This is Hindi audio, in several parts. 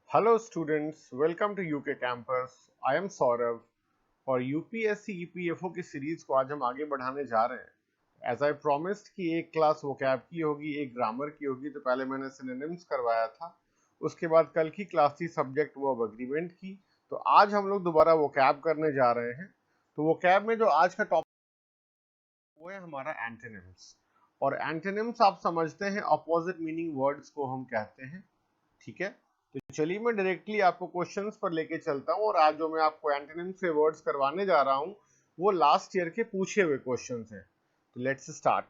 Hello students, welcome to UK campus. I am Saurav और यूपीएससी ईपीएफओ की सीरीज को आज हम आगे बढ़ाने जा रहे हैं। एज आई प्रॉमिस्ड कि एक क्लास वोकैब की होगी, एक ग्रामर की होगी, तो पहले मैंने सिनोनिम्स करवाया था। उसके बाद कल की क्लास थी सब्जेक्ट वर्ब एग्रीमेंट की। तो आज हम लोग दोबारा वोकैब करने जा रहे हैं। तो वोकैब में जो आज का टॉपिक वो है हमारा एंटोनिम्स। और एंटोनिम्स आप समझते हैं अपोजिट मीनिंग वर्ड्स को हम कहते हैं। ठीक है, तो चलिए मैं डायरेक्टली आपको क्वेश्चंस पर लेके चलता हूं। और आज जो मैं आपको एंटोनिम्स के वर्ड्स करवाने जा रहा हूं वो लास्ट ईयर के पूछे हुए क्वेश्चंस हैं। तो लेट्स स्टार्ट।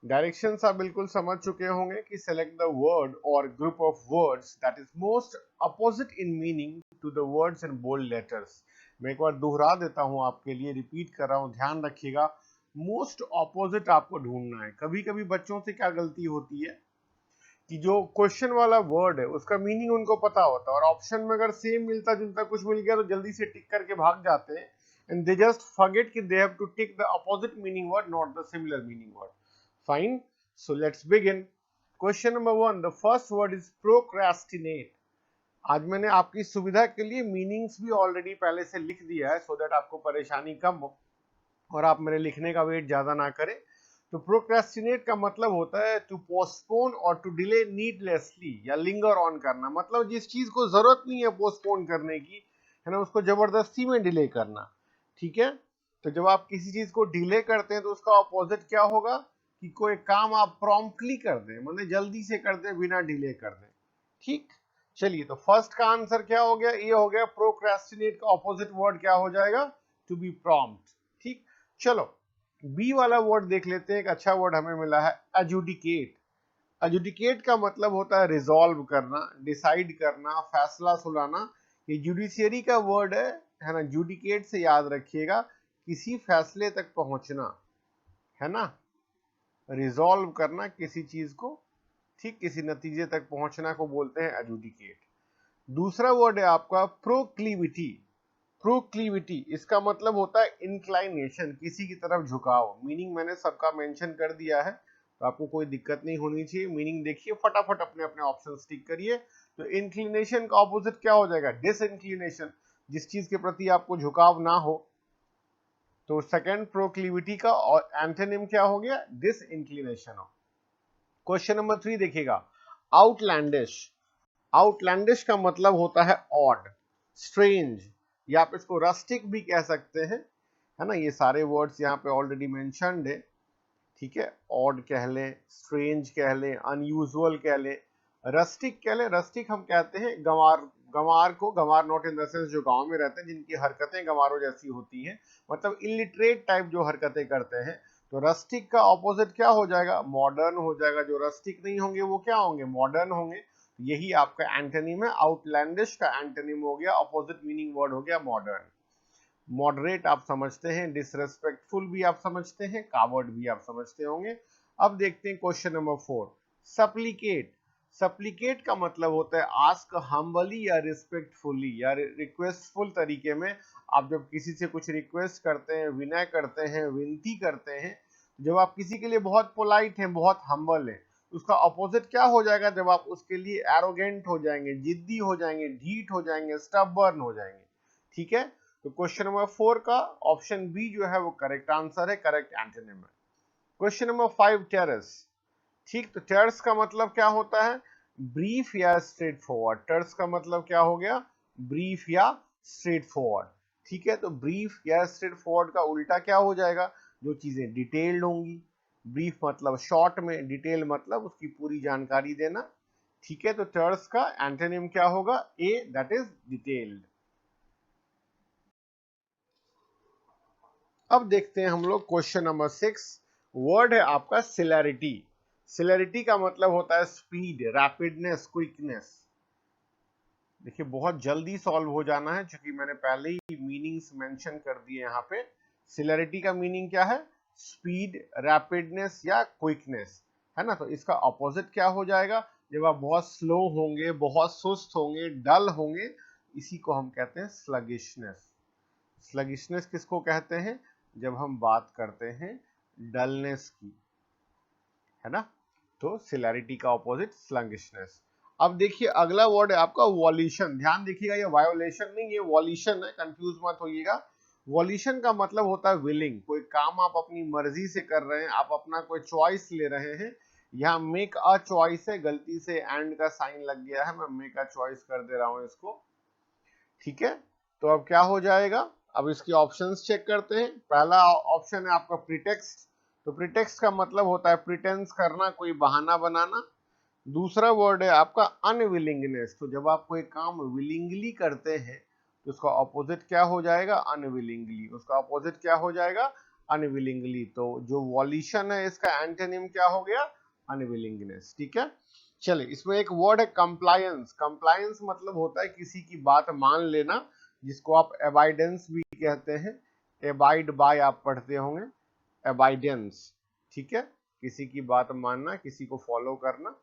डायरेक्शंस आप बिल्कुल समझ चुके होंगे कि सेलेक्ट द वर्ड और group of words that is most opposite in meaning to the words in bold letters. मैं एक बार दोहरा देता हूं आपके लिए, रिपीट कर रहा हूं, ध्यान रखिएगा। मोस्ट अपोजिट आपको ढूंढना है। कभी कभी बच्चों से क्या गलती होती है कि जो क्वेश्चन वाला वर्ड है उसका मीनिंग उनको पता होता है और ऑप्शन में अगर सेम मिलता जुलता कुछ मिल गया तो जल्दी से टिक करके भाग जाते हैं एंड दे जस्ट फॉरगेट कि they have to tick the opposite meaning word, not the similar meaning word. Fine, so let's begin. Question number 1, the first word is procrastinate. आज मैंने आपकी सुविधा के लिए मीनिंग्स भी ऑलरेडी पहले से लिख दिया है सो दैट आपको परेशानी कम हो और आप मेरे लिखने का वेट ज्यादा ना करें। तो प्रोक्रेस्टिनेट का मतलब होता है टू पोस्टपोन और टू डिले नीडलेसली या लिंगर ऑन करना। मतलब जिस चीज को जरूरत नहीं है पोस्टपोन करने की, है ना, उसको जबरदस्ती में डिले करना। ठीक है, तो जब आप किसी चीज को डिले करते हैं तो उसका ऑपोजिट क्या होगा कि कोई काम आप प्रॉम्प्टली कर दें, मतलब जल्दी से कर दें, बिना डिले कर दें। ठीक, चलिए तो फर्स्ट का आंसर क्या हो गया, ये हो गया। प्रोक्रेस्टिनेट का ऑपोजिट वर्ड क्या हो जाएगा, टू बी प्रॉम्प्ट। ठीक, चलो बी वाला वर्ड देख लेते हैं। एक अच्छा वर्ड हमें मिला है, एजुडिकेट। एजुडिकेट का मतलब होता है रिजॉल्व करना, डिसाइड करना, फैसला सुनाना। ये जुडिशियरी का वर्ड है ना। जुडिकेट से याद रखिएगा, किसी फैसले तक पहुंचना, है ना, रिजॉल्व करना किसी चीज को, ठीक, किसी नतीजे तक पहुंचना को बोलते हैं एजुडिकेट। दूसरा वर्ड है आपका प्रोक्लिविटी। प्रोक्लिविटी इसका मतलब होता है इंक्लाइनेशन, किसी की तरफ झुकाव। मीनिंग मैंने सबका मेंशन कर दिया है तो आपको कोई दिक्कत नहीं होनी चाहिए। मीनिंग देखिए, फटाफट अपने अपने ऑप्शन टिक करिए। तो इंक्लिनेशन का ऑपोजिट क्या हो जाएगा, डिसइंक्लिनेशन, जिस चीज के प्रति आपको झुकाव ना हो। तो सेकंड प्रोक्लिविटी का एंथोनिम क्या हो गया, डिसइंक्लिनेशन। क्वेश्चन नंबर 3 देखिएगा, आउटलैंडिश। आउटलैंडिश का मतलब होता है ऑड, स्ट्रेंज, या आप इसको रस्टिक भी कह सकते हैं, है ना। ये सारे वर्ड्स यहाँ पे ऑलरेडी मेंशन्ड है। ठीक है, ऑड कह लें, स्ट्रेंज कह लें, अनयूजुअल कह लें, रस्टिक कह लें। रस्टिक हम कहते हैं गंवार, गंवार को, गंवार नॉट इन द सेंस जो गांव में रहते हैं, जिनकी हरकतें गंवारों जैसी होती हैं, मतलब इलिटरेट टाइप जो हरकतें करते हैं। तो रस्टिक का ऑपोजिट क्या हो जाएगा, मॉडर्न हो जाएगा। जो रस्टिक नहीं होंगे वो क्या होंगे, मॉडर्न होंगे। यही आपका एंटोनिम है। आउटलैंडिश का एंटोनिम हो गया, ऑपोजिट मीनिंग वर्ड हो गया मॉडर्न। मॉडरेट आप समझते हैं, डिसरेस्पेक्टफुल भी आप समझते हैं, कावर्ड भी आप समझते होंगे। अब देखते हैं क्वेश्चन नंबर 4, सप्लिकेट। सप्लिकेट का मतलब होता है आस्क हम्बली या रिस्पेक्टफुली या रिक्वेस्टफुल तरीके में। आप जब किसी से कुछ रिक्वेस्ट करते हैं, विनय करते हैं, विनती करते हैं, जब आप किसी के लिए बहुत पोलाइट हैं, बहुत हम्बल हैं, उसका अपोजिट क्या हो जाएगा, जब आप उसके लिए एरोगेंट हो जाएंगे, जिद्दी हो जाएंगे, ढीठ हो जाएंगे, स्टबर्न हो जाएंगे। ठीक है, तो क्वेश्चन नंबर 4 का ऑप्शन बी जो है वो करेक्ट आंसर है, करेक्ट एंटोनिम है। Question number 5, terse. ठीक, तो टेरस का मतलब क्या होता है, ब्रीफ या स्ट्रेट फॉरवर्ड। टेरस का मतलब क्या हो गया, ब्रीफ या स्ट्रेट फॉरवर्ड। ठीक है, तो ब्रीफ या स्ट्रेट फॉरवर्ड का उल्टा क्या हो जाएगा, जो चीजें डिटेल्ड होंगी। ब्रीफ मतलब शॉर्ट में, डिटेल मतलब उसकी पूरी जानकारी देना। ठीक है, तो टेरस का एंटोनिम क्या होगा, ए, दैट इज डिटेल्ड। अब देखते हैं हम लोग क्वेश्चन नंबर 6। वर्ड है आपका सिलैरिटी। सिलैरिटी का मतलब होता है स्पीड, रैपिडनेस, क्विकनेस। देखिए बहुत जल्दी सॉल्व हो जाना है, क्योंकि मैंने पहले ही मीनिंग्स मेंशन कर दिए यहाँ पे। सिलैरिटी का मीनिंग क्या है, स्पीड, रैपिडनेस या क्विकनेस, है ना। तो इसका अपोजिट क्या हो जाएगा, जब आप बहुत स्लो होंगे, बहुत सुस्त होंगे, डल होंगे, इसी को हम कहते हैं स्लगिशनेस। स्लगिशनेस किसको कहते हैं, जब हम बात करते हैं डलनेस की, है ना। तो सिलैरिटी का ऑपोजिट स्लगिशनेस। अब देखिए अगला वर्ड है आपका वॉल्यूशन। ध्यान देखिएगा, ये वायोलेशन नहीं, ये वॉल्यूशन है, कंफ्यूज मत होइएगा। वॉल्यूशन का मतलब होता है विलिंग। कोई काम आप अपनी मर्जी से कर रहे हैं, आप अपना कोई चॉइस ले रहे हैं। यहाँ मेक अ चॉइस है, गलती से एंड का साइन लग गया है, मैं मेक अ चॉइस कर दे रहा हूं इसको। ठीक है, तो अब क्या हो जाएगा, अब इसके ऑप्शंस चेक करते हैं। पहला ऑप्शन है आपका प्रीटेक्स्ट। तो प्रीटेक्स्ट का मतलब होता है प्रिटेंस करना, कोई बहाना बनाना। दूसरा वर्ड है आपका अनविलिंगनेस। तो जब आप कोई काम विलिंगली करते हैं तो उसका ऑपोजिट क्या हो जाएगा, अनविलिंगली। उसका ऑपोजिट क्या हो जाएगा, अनविलिंगली। तो जो वॉल्यूशन है इसका एंटोनिम क्या हो गया, अनविलिंगनेस। ठीक है, चलिए इसमें एक वर्ड है कंप्लायंस। कंप्लायंस मतलब होता है किसी की बात मान लेना, जिसको आप एबाइडेंस भी कहते हैं। एबाइड बाय आप पढ़ते होंगे, एबाइडेंस। ठीक है, किसी की बात मानना, किसी को फॉलो करना।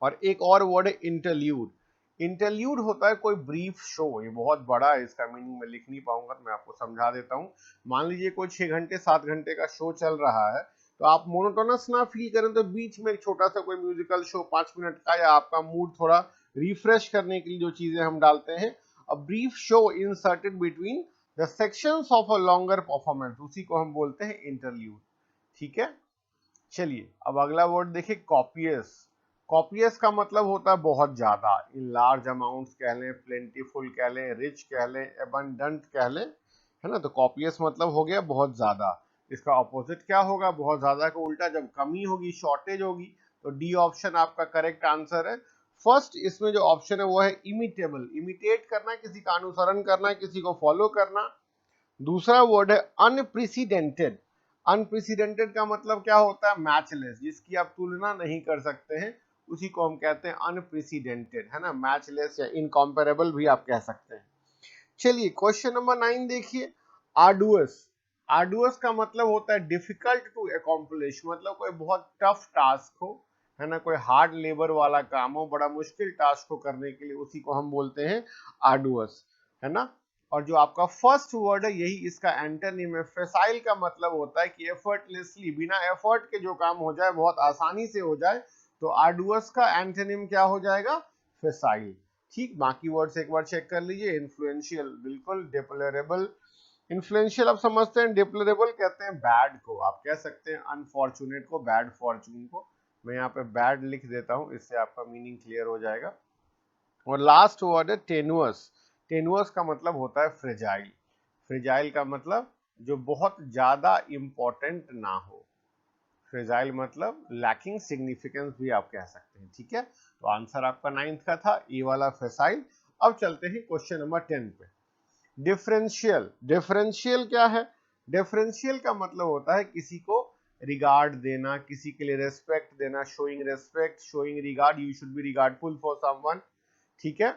और एक और वर्ड है इंटरल्यूड। इंटरल्यूड होता है कोई ब्रीफ शो। ये बहुत बड़ा है, इसका मीनिंग मैं लिख नहीं पाऊंगा, तो मैं आपको समझा देता हूँ। मान लीजिए कोई 6 घंटे 7 घंटे का शो चल रहा है, तो आप मोनोटोनस ना फील करें तो बीच में एक छोटा सा कोई म्यूजिकल शो 5 मिनट का, या आपका मूड थोड़ा रिफ्रेश करने के लिए जो चीजें हम डालते हैं, a brief show inserted between the sections of a longer performance, उसी को हम बोलते हैं इंटरल्यूड। ठीक है, चलिए अब अगला वर्ड देखिए कॉपियस। कॉपियस का मतलब होता है बहुत ज्यादा, इन लार्ज अमाउंट्स कह लें, प्लेंटीफुल कह लें, रिच कह लें, एबंडेंट कह लें, है ना। तो कॉपियस मतलब हो गया बहुत ज्यादा। इसका ऑपोजिट क्या होगा, बहुत ज्यादा का उल्टा जब कमी होगी, शॉर्टेज होगी। तो डी ऑप्शन आपका करेक्ट आंसर है। फर्स्ट इसमें जो ऑप्शन है वो है इमिटेबल। इमिटेट करना, किसी का अनुसरण करना, किसी को फॉलो करना। दूसरा वर्ड है अनप्रेसिडेंटेड। अनप्रेसिडेंटेड का मतलब क्या होता है, मैचलेस, जिसकी आप तुलना नहीं कर सकते हैं, उसी को हम कहते हैं अनप्रेसिडेंटेड, है ना। मैचलेस या इनकॉम्पेरेबल भी आप कह सकते हैं। चलिए क्वेश्चन नंबर 9 देखिए, आर्डुअस। आर्डुअस का मतलब होता है डिफिकल्ट टू अकॉम्प्लिश, मतलब कोई बहुत टफ टास्क हो, है ना, कोई हार्ड लेबर वाला काम हो, बड़ा मुश्किल टास्क को करने के लिए, उसी को हम बोलते हैं आर्डुअस, है ना। और जो आपका फर्स्ट वर्ड है यही इसका एंटोनिम है। फेसाइल का मतलब होता है कि एफर्टलेसली, बिना एफर्ट के जो काम हो जाए, बहुत आसानी से हो जाए। तो आर्डुअस का एंटोनिम क्या हो जाएगा, फेसाइल। ठीक, बाकी वर्ड्स एक बार चेक कर लीजिए। इन्फ्लुएंशियल बिल्कुल, डिप्लोरेबल। इन्फ्लुएंशियल आप समझते हैं, डिप्लोरेबल कहते हैं बैड को, आप कह सकते हैं अनफॉर्चुनेट को, बैड फॉर्चून को। मैं यहाँ पे बैड लिख देता हूँ, इससे आपका मीनिंग क्लियर हो जाएगा। और लास्ट वर्ड है टेनुअस। टेनुअस का मतलब होता है फ्रेजाइल। फ्रेजाइल का मतलब जो बहुत ज्यादा इंपॉर्टेंट ना हो। फ्रेजाइल मतलब लैकिंग सिग्निफिकेंस भी आप कह सकते हैं। ठीक है, तो आंसर आपका 9th का था ए वाला फेसाइल। अब चलते हैं क्वेश्चन नंबर 10 पे। डिफरेंशियल। डिफरेंशियल क्या है, डिफरेंशियल का मतलब होता है किसी को रिगार्ड देना, किसी के लिए रेस्पेक्ट देना, showing respect, showing regard, you should be regardful for someone. ठीक है,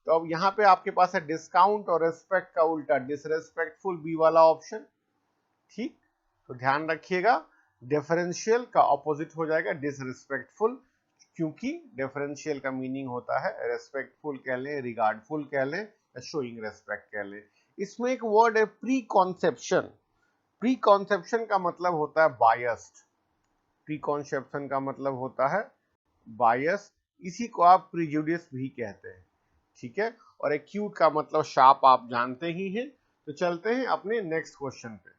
तो अब यहाँ पे आपके पास है डिस्काउंट और रेस्पेक्ट का उल्टा डिसरेस्पेक्टफुल, बी वाला ऑप्शन। ठीक, तो ध्यान रखिएगा, डिफरेंशियल का ऑपोजिट हो जाएगा डिसरिस्पेक्टफुल, क्योंकि डिफरेंशियल का मीनिंग होता है रेस्पेक्टफुल कह लें, रिगार्डफुल कह लें, या शोइंग रेस्पेक्ट कह लें। इसमें एक वर्ड है प्री कॉन्सेप्शन। प्री कॉन्सेप्शन का मतलब होता है बायस्ड। प्री कॉन्सेप्शन का मतलब होता है बायस, इसी को आप प्रिजुडिस भी कहते हैं। ठीक है, और एक्यूट का मतलब शार्प, आप जानते ही हैं। तो चलते हैं अपने नेक्स्ट क्वेश्चन पे।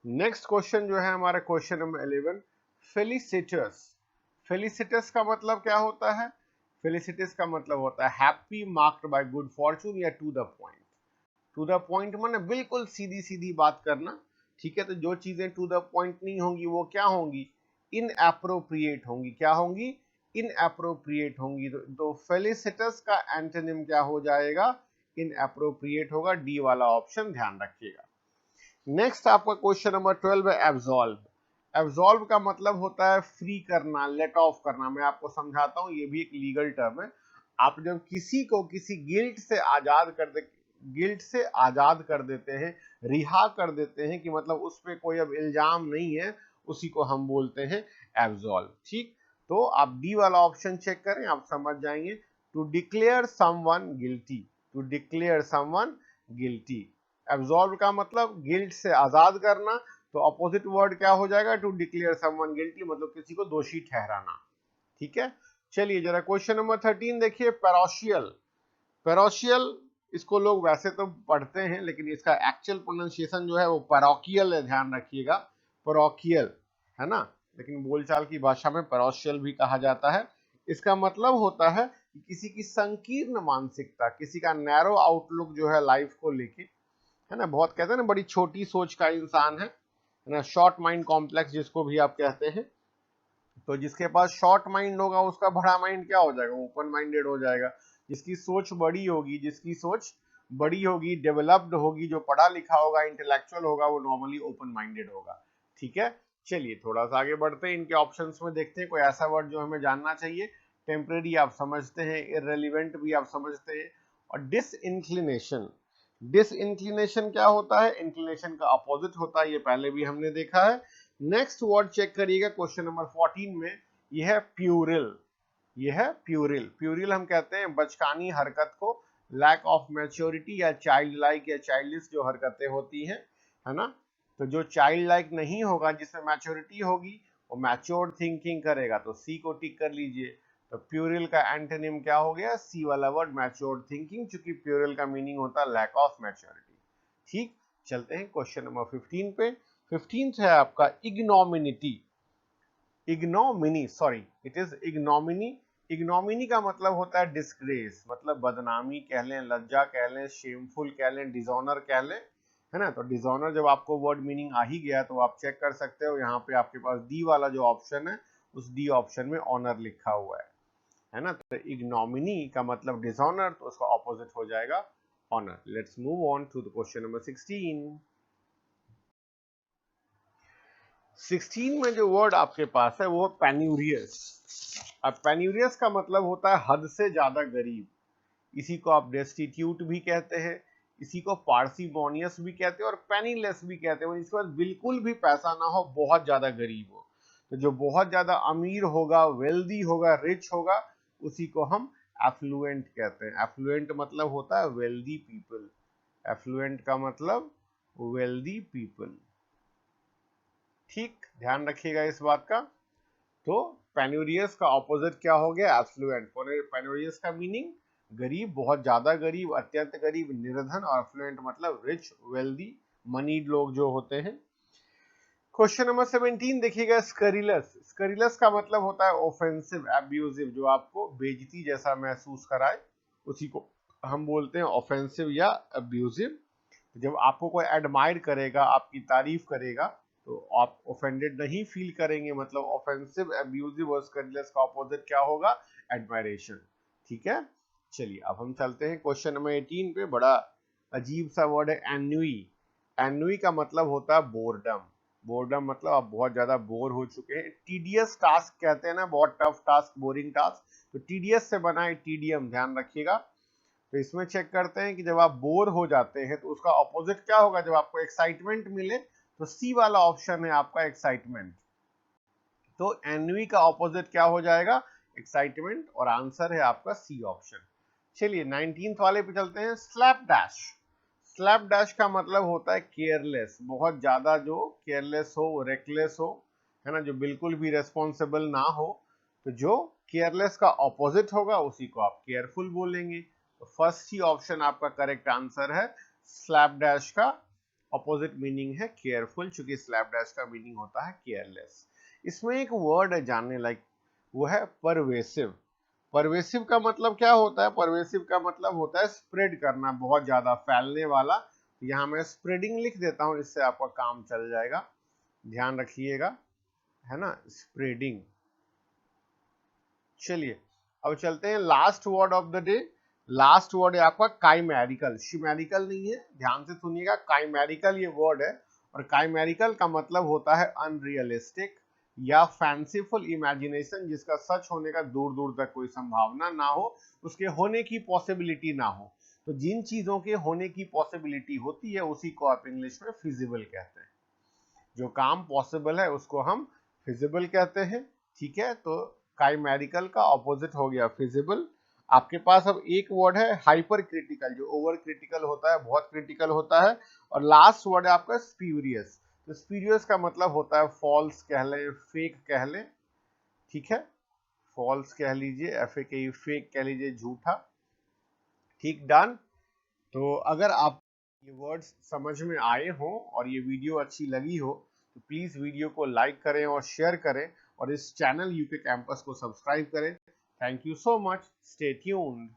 नेक्स्ट क्वेश्चन जो है हमारा क्वेश्चन नंबर 11, फेलिसिटस। फेलिसिटस का मतलब क्या होता है, फेलिसिटस का मतलब होता है happy marked by good fortune, या to the point. To the point माने बिल्कुल सीधी सीधी बात करना। ठीक है, तो जो चीजें टू द पॉइंट नहीं होंगी वो क्या होंगी, इनएप्रोप्रिएट होंगी। क्या होंगी, इनएप्रोप्रिएट होंगी। तो फेलिसिटस का एंटोनिम क्या हो जाएगा, इनएप्रोप्रिएट होगा, डी वाला ऑप्शन ध्यान रखिएगा। नेक्स्ट आपका क्वेश्चन नंबर 12 है एब्सॉल्व। एब्सॉल्व का मतलब होता है फ्री करना, लेट ऑफ करना। मैं आपको समझाता हूं, ये भी एक लीगल टर्म है। आप जब किसी को किसी गिल्ट से आजाद कर देते हैं, रिहा कर देते हैं, कि मतलब उस पर कोई अब इल्जाम नहीं है, उसी को हम बोलते हैं एब्सॉल्व। ठीक, तो आप डी वाला ऑप्शन चेक करें, आप समझ जाएंगे। To declare someone guilty, to declare someone guilty. Absolve का मतलब गिल्ट से आजाद करना, तो अपोजिट वर्ड क्या हो जाएगा, टू डिक्लेयर समवन गिल्टी, मतलब किसी को दोषी ठहराना। ठीक है, चलिए जरा क्वेश्चन नंबर 13 देखिए, पैरोशियल। पैरोशियल इसको लोग वैसे तो पढ़ते हैं, लेकिन इसका एक्चुअल प्रोनाउंसिएशन जो है वो पैरोकियल है, ध्यान रखिएगा, पैरोकियल है ना, लेकिन बोलचाल की भाषा में पैरोशियल भी कहा जाता है। इसका मतलब होता है कि किसी की संकीर्ण मानसिकता, किसी का नैरो आउटलुक जो है लाइफ को लेके, है ना, बहुत कहते हैं ना बड़ी छोटी सोच का इंसान है ना, शॉर्ट माइंड कॉम्प्लेक्स जिसको भी आप कहते हैं। तो जिसके पास शॉर्ट माइंड होगा उसका बड़ा माइंड क्या हो जाएगा, ओपन माइंडेड हो जाएगा। जिसकी सोच बड़ी होगी, जिसकी सोच बड़ी होगी, डेवलप्ड होगी, जो पढ़ा लिखा होगा, इंटेलेक्चुअल होगा, वो नॉर्मली ओपन माइंडेड होगा। ठीक है, चलिए थोड़ा सा आगे बढ़ते हैं, इनके ऑप्शंस में देखते हैं कोई ऐसा वर्ड जो हमें जानना चाहिए। टेम्परेरी आप समझते हैं, इररिलेवेंट भी आप समझते हैं, और डिसइंक्लिनेशन। डिसइंक्लिनेशन क्या होता है, इंक्लिनेशन का अपोजिट होता है, ये पहले भी हमने देखा है। नेक्स्ट वर्ड चेक करिएगा क्वेश्चन नंबर 14 में, यह है प्यूरिल। यह है प्यूरिल। प्यूरिल हम कहते हैं बचकानी हरकत को, लैक ऑफ मैच्योरिटी या चाइल्ड लाइक या चाइल्डिश जो हरकतें होती हैं, है ना। तो जो चाइल्ड लाइक नहीं होगा, जिसमें मैच्योरिटी होगी, वो मैच्योर्ड थिंकिंग करेगा, तो सी को टिक कर लीजिए। तो प्यूरिल का एंटोनिम क्या हो गया, सी वाला वर्ड, मैच्योर्ड थिंकिंग, चूंकि प्यूरिल का मीनिंग होता है लैक ऑफ मैच्योरिटी। ठीक, चलते हैं क्वेश्चन नंबर 15 पे। 15 है आपका ignominity. Ignominy, sorry, it is ignominy. Ignominy का मतलब होता है डिस्ग्रेस, मतलब बदनामी कह लें, लज्जा कह लें, शेमफुल कह लें, डिसऑनर कह लें, है ना। तो डिसऑनर जब आपको वर्ड मीनिंग आ ही गया तो आप चेक कर सकते हो, यहाँ पे आपके पास डी वाला जो ऑप्शन है, उस डी ऑप्शन में ऑनर लिखा हुआ है ना। तो इग्नोमिनी का मतलब डिसऑनर, तो उसका ऑपोजिट हो जाएगा honour. Let's move on to the question number 16। 16 में जो वर्ड आपके पास है वो पेन्यूरियस। अब पेन्यूरियस का मतलब होता है हद से ज्यादा गरीब। इसी को आप डेस्टिट्यूट भी कहते हैं, इसी को पार्सिमोनियस भी कहते हैं, और पेनीलेस भी कहते हैं, इसके पास बिल्कुल भी पैसा ना हो, बहुत ज्यादा गरीब हो। तो जो बहुत ज्यादा अमीर होगा, वेल्दी होगा, रिच होगा, उसी को हम एफ्लुएंट कहते हैं। एफ्लुएंट मतलब होता है वेल्दी पीपल। एफ्लुएंट का मतलब वेल्दी पीपल। ठीक, ध्यान रखिएगा इस बात का। तो पेन्यूरियस का ऑपोजिट क्या हो गया, एफ्लुएंट। पेन्यूरियस का मीनिंग गरीब, बहुत ज्यादा गरीब, अत्यंत गरीब, निर्धन, और एफ्लुएंट मतलब रिच, वेल्दी, मनीड लोग जो होते हैं। क्वेश्चन नंबर 17 देखिएगा, स्करिलस। स्करिलस का मतलब होता है ऑफेंसिव, एब्यूजिव, जो आपको बेइज्जती जैसा महसूस कराए, उसी को हम बोलते हैं ऑफेंसिव या एब्यूजिव। जब आपको कोई एडमायर करेगा, आपकी तारीफ करेगा, तो आप ऑफेंडेड नहीं फील करेंगे, मतलब ऑफेंसिव, एब्यूजिव और स्कैंडलस का ऑपोजिट क्या होगा, एडमायरेशन। ठीक है, चलिए अब हम चलते हैं क्वेश्चन नंबर 18 पे। बड़ा अजीब सा वर्ड है एन्नुई। एन्नुई का मतलब होता है बोरडम। बोरडम मतलब आप बहुत ज्यादा बोर हो चुके हैं। टीडियस टास्क कहते हैं ना, बहुत टफ टास्क, बोरिंग टास्क, तो टीडियस से बना है टीडियम, ध्यान रखिएगा। तो इसमें चेक करते हैं कि जब आप बोर हो जाते हैं तो उसका ऑपोजिट क्या होगा, जब आपको एक्साइटमेंट मिले, तो सी वाला ऑप्शन है आपका एक्साइटमेंट। तो एनवी का ऑपोजिट क्या हो जाएगा, एक्साइटमेंट, और आंसर है आपका सी ऑप्शन। चलिए 19th वाले पे चलते हैं, स्लैप डैश। स्लैप डैश का मतलब होता है केयरलेस, बहुत ज्यादा जो केयरलेस हो, रेकलेस हो, है ना, जो बिल्कुल भी रेस्पॉन्सिबल ना हो। तो जो केयरलेस का ऑपोजिट होगा उसी को आप केयरफुल बोलेंगे। तो फर्स्ट ही ऑप्शन आपका करेक्ट आंसर है। स्लैप डैश का ऑपोजिट मीनिंग है केयरफुल, चूंकि स्लैप डैश का मीनिंग होता है केयरलेस। इसमें एक वर्ड है जानने लायक, वो है परवेसिव। परवेसिव का मतलब क्या होता है, परवेसिव का मतलब होता है स्प्रेड करना, बहुत ज्यादा फैलने वाला। यहाँ मैं स्प्रेडिंग लिख देता हूं, इससे आपका काम चल जाएगा, ध्यान रखिएगा, है ना, स्प्रेडिंग। चलिए अब चलते हैं last word of the day. Last word है आपका काइमेरिकल। शिमेरिकल नहीं है, ध्यान से सुनिएगा, काइमेरिकल ये वर्ड है। और काइमेरिकल का मतलब होता है अनरियलिस्टिक या फैंसीफुल इमेजिनेशन, जिसका सच होने का दूर दूर तक कोई संभावना ना हो, उसके होने की पॉसिबिलिटी ना हो। तो जिन चीजों के होने की पॉसिबिलिटी होती है उसी को आप इंग्लिश में फिजिबल कहते हैं। जो काम पॉसिबल है उसको हम फिजिबल कहते हैं। ठीक है, तो काइमेरिकल का ऑपोजिट हो गया फिजिबल। आपके पास अब एक वर्ड है हाइपर क्रिटिकल, जो ओवर क्रिटिकल होता है, बहुत क्रिटिकल होता है। और लास्ट वर्ड है आपका स्प्यूरियस। स्पीरियस का मतलब होता है फॉल्स कह लें, फेक कह लें, ठीक है, फॉल्स कह लीजिए, FAKE, फेक कह लीजिए, झूठा, ठीक, डन। तो अगर आप ये वर्ड्स समझ में आए हों और ये वीडियो अच्छी लगी हो तो प्लीज वीडियो को लाइक करें और शेयर करें और इस चैनल यूके कैंपस को सब्सक्राइब करें। Thank you so much, stay tuned.